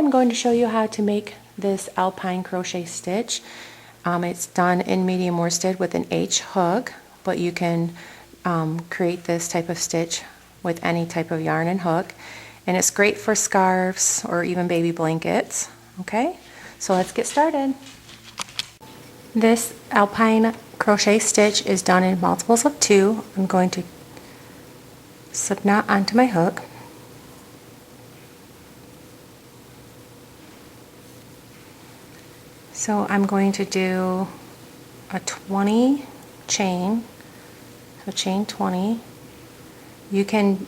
I'm going to show you how to make this Alpine crochet stitch. It's done in medium worsted with an H hook, but you can create this type of stitch with any type of yarn and hook, and it's great for scarves or even baby blankets. Okay, so let's get started. This Alpine crochet stitch is done in multiples of 2. I'm going to slip knot onto my hook. So I'm going to do a 20 chain, so chain 20. You can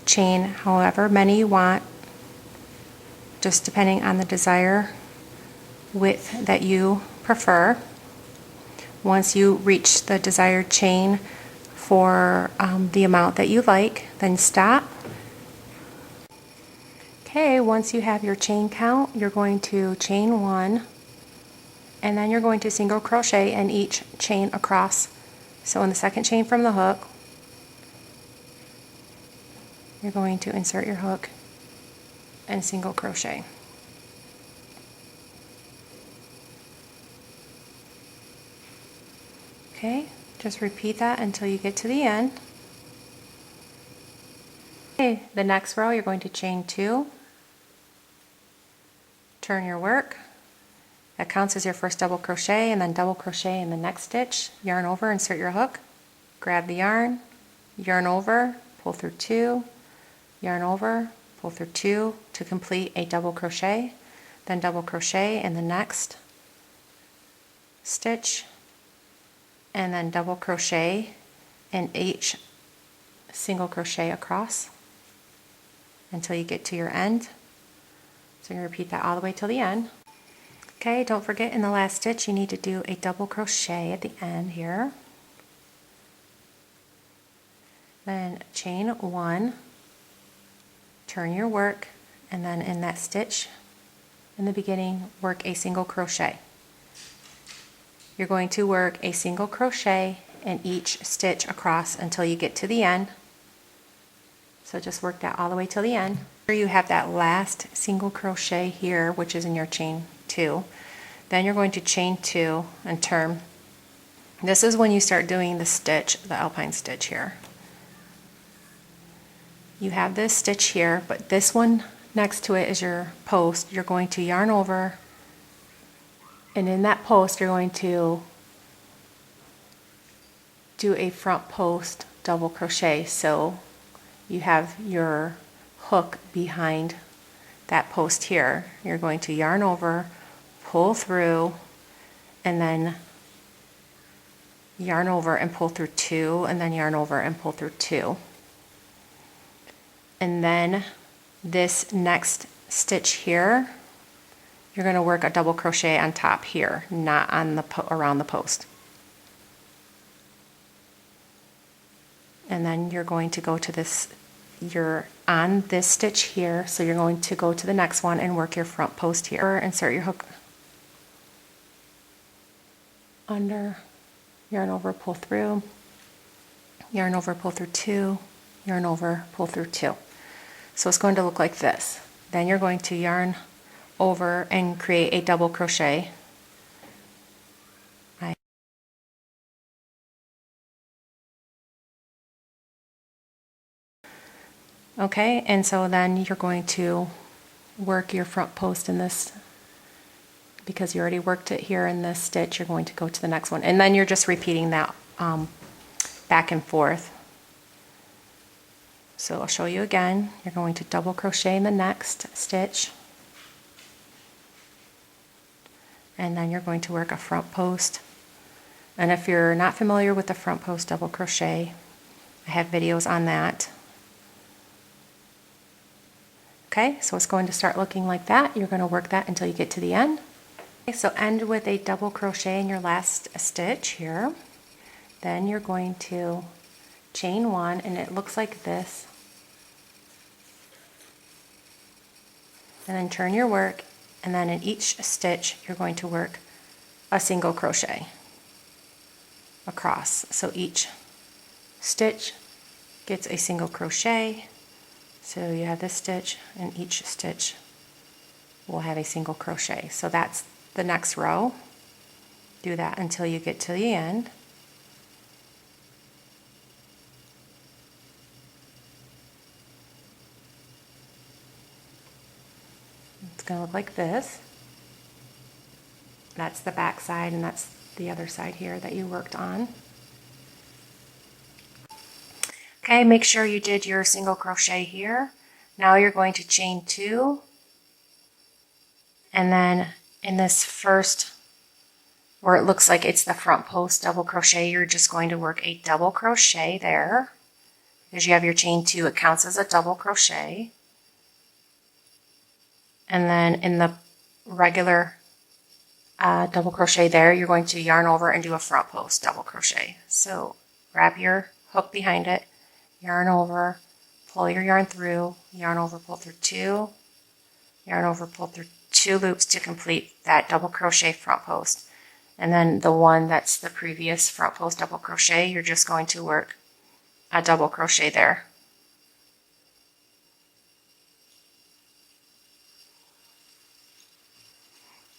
chain however many you want, just depending on the desired width that you prefer. Once you reach the desired chain for the amount that you like, then stop. Okay, once you have your chain count, you're going to chain 1, and then you're going to single crochet in each chain across. So in the second chain from the hook, you're going to insert your hook and single crochet. Okay, just repeat that until you get to the end. Okay, the next row you're going to chain 2, turn your work. That counts as your first double crochet, and then double crochet in the next stitch. Yarn over, insert your hook, grab the yarn over, pull through 2, yarn over, pull through 2 to complete a double crochet, then double crochet in the next stitch, and then double crochet in each single crochet across until you get to your end. So you repeat that all the way till the end. Okay, don't forget in the last stitch you need to do a double crochet at the end here. Then chain 1, turn your work, and then in that stitch in the beginning work a single crochet. You're going to work a single crochet in each stitch across until you get to the end. So just work that all the way till the end. Here you have that last single crochet here, which is in your chain 2. Then you're going to chain 2 and turn. This is when you start doing the stitch, the Alpine stitch here. You have this stitch here, but this one next to it is your post. You're going to yarn over, and in that post you're going to do a front post double crochet. So you have your hook behind that post here. You're going to yarn over, pull through, and then yarn over and pull through 2, and then yarn over and pull through 2. And then this next stitch here, you're going to work a double crochet on top here, not on the around the post. And then you're going to go to this, you're on this stitch here, so you're going to go to the next one and work your front post here. Insert your hook under, yarn over, pull through, yarn over, pull through 2, yarn over, pull through 2. So it's going to look like this. Then you're going to yarn over and create a double crochet. Okay, and so then you're going to work your front post in this, because you already worked it here in this stitch. You're going to go to the next one, and then you're just repeating that back and forth. So I'll show you again. You're going to double crochet in the next stitch, and then you're going to work a front post. And if you're not familiar with the front post double crochet, I have videos on that. Okay, so it's going to start looking like that. You're going to work that until you get to the end. Okay, so end with a double crochet in your last stitch here. Then you're going to chain 1, and it looks like this. And then turn your work, and then in each stitch you're going to work a single crochet across. So each stitch gets a single crochet. So you have this stitch, and each stitch we'll have a single crochet. So that's the next row. Do that until you get to the end. It's going to look like this. That's the back side, and that's the other side here that you worked on. Okay, make sure you did your single crochet here. Now you're going to chain 2, and then in this first, where it looks like it's the front post double crochet, you're just going to work a double crochet there. Because you have your chain 2, it counts as a double crochet. And then in the regular double crochet there, you're going to yarn over and do a front post double crochet. So grab your hook behind it, yarn over, pull your yarn through, yarn over, pull through 2, yarn over, pull through 2 loops to complete that double crochet front post. And then the one that's the previous front post double crochet, you're just going to work a double crochet there.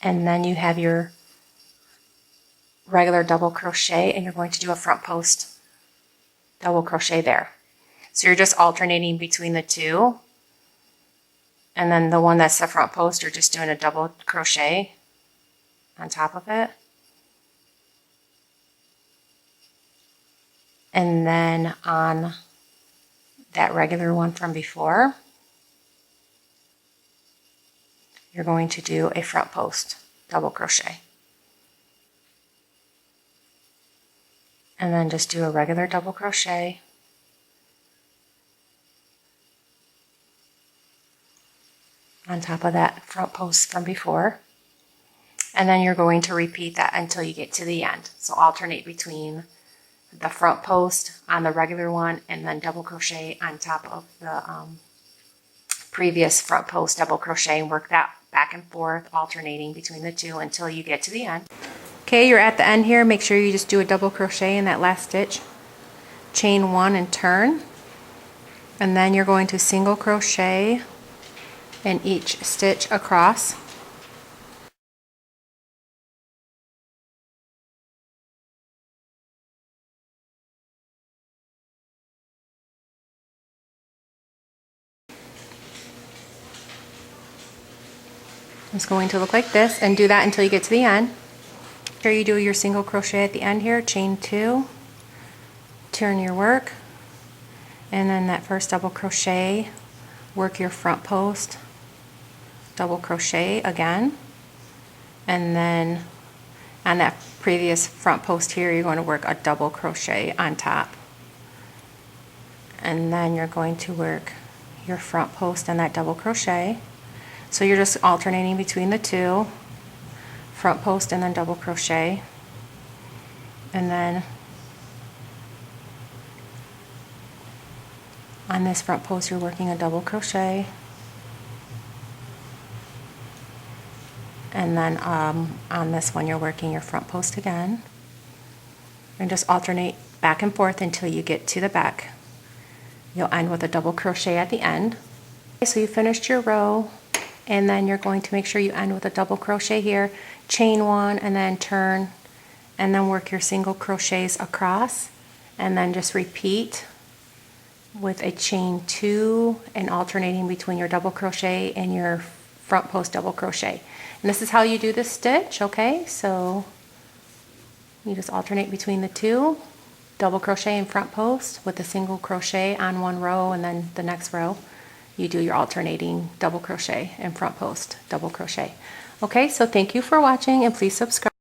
And then you have your regular double crochet, and you're going to do a front post double crochet there. So you're just alternating between the two. And then the one that's the front post, you're just doing a double crochet on top of it. And then on that regular one from before, you're going to do a front post double crochet. And then just do a regular double crochet. On top of that front post from before. And then you're going to repeat that until you get to the end. So alternate between the front post on the regular one and then double crochet on top of the previous front post double crochet, and work that back and forth, alternating between the two until you get to the end. Okay, you're at the end here. Make sure you just do a double crochet in that last stitch, chain 1 and turn, and then you're going to single crochet in each stitch across. It's going to look like this, and do that until you get to the end. Make sure you do your single crochet at the end here, chain 2, turn your work, and then that first double crochet, work your front post, double crochet again, and then on that previous front post here, you're going to work a double crochet on top, and then you're going to work your front post and that double crochet. So you're just alternating between the two, front post and then double crochet, and then on this front post you're working a double crochet, and then on this one you're working your front post again, and just alternate back and forth until you get to the back. You'll end with a double crochet at the end. Okay, so you finished your row, and then you're going to make sure you end with a double crochet here, chain 1 and then turn, and then work your single crochets across, and then just repeat with a chain 2 and alternating between your double crochet and your front post double crochet. And this is how you do this stitch, okay? So you just alternate between the two, double crochet and front post with a single crochet on one row, and then the next row you do your alternating double crochet and front post double crochet. Okay, so thank you for watching, and please subscribe.